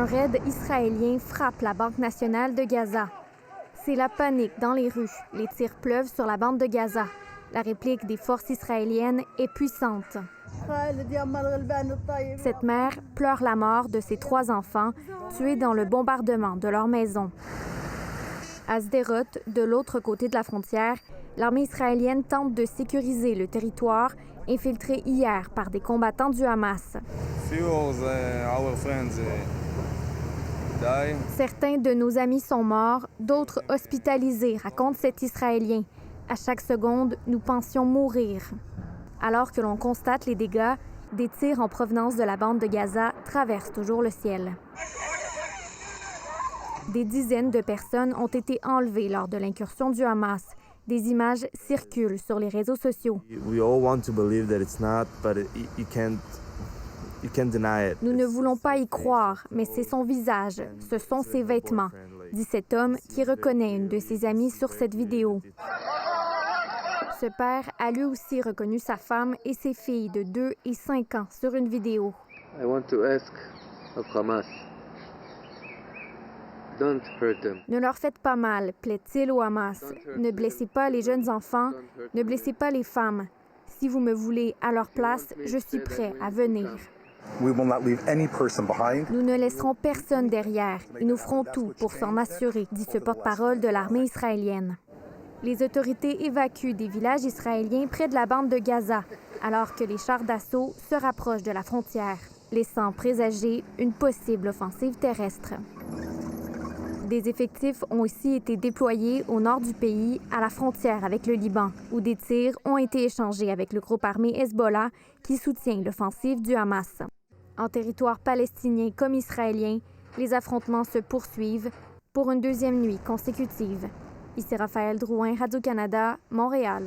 Un raid israélien frappe la Banque nationale de Gaza. C'est la panique dans les rues. Les tirs pleuvent sur la bande de Gaza. La réplique des forces israéliennes est puissante. Cette mère pleure la mort de ses 3 enfants tués dans le bombardement de leur maison. À Sderot, de l'autre côté de la frontière, l'armée israélienne tente de sécuriser le territoire infiltré hier par des combattants du Hamas. Certains de nos amis sont morts, d'autres hospitalisés, raconte cet Israélien. À chaque seconde, nous pensions mourir. Alors que l'on constate les dégâts, des tirs en provenance de la bande de Gaza traversent toujours le ciel. Des dizaines de personnes ont été enlevées lors de l'incursion du Hamas. Des images circulent sur les réseaux sociaux. Nous ne voulons pas y croire, mais c'est son visage, ce sont ses vêtements, dit cet homme qui reconnaît une de ses amies sur cette vidéo. Ce père a lui aussi reconnu sa femme et ses filles de 2 et 5 ans sur une vidéo. Ne leur faites pas mal, plaît-il au Hamas. Ne blessez pas les jeunes enfants, ne blessez pas les femmes. Si vous me voulez à leur place, je suis prêt à venir. Nous ne laisserons personne derrière et nous ferons tout pour s'en assurer, dit ce porte-parole de l'armée israélienne. Les autorités évacuent des villages israéliens près de la bande de Gaza, alors que les chars d'assaut se rapprochent de la frontière, laissant présager une possible offensive terrestre. Des effectifs ont aussi été déployés au nord du pays, à la frontière avec le Liban, où des tirs ont été échangés avec le groupe armé Hezbollah qui soutient l'offensive du Hamas. En territoire palestinien comme israélien, les affrontements se poursuivent pour une 2e nuit consécutive. Ici Raphaël Drouin, Radio-Canada, Montréal.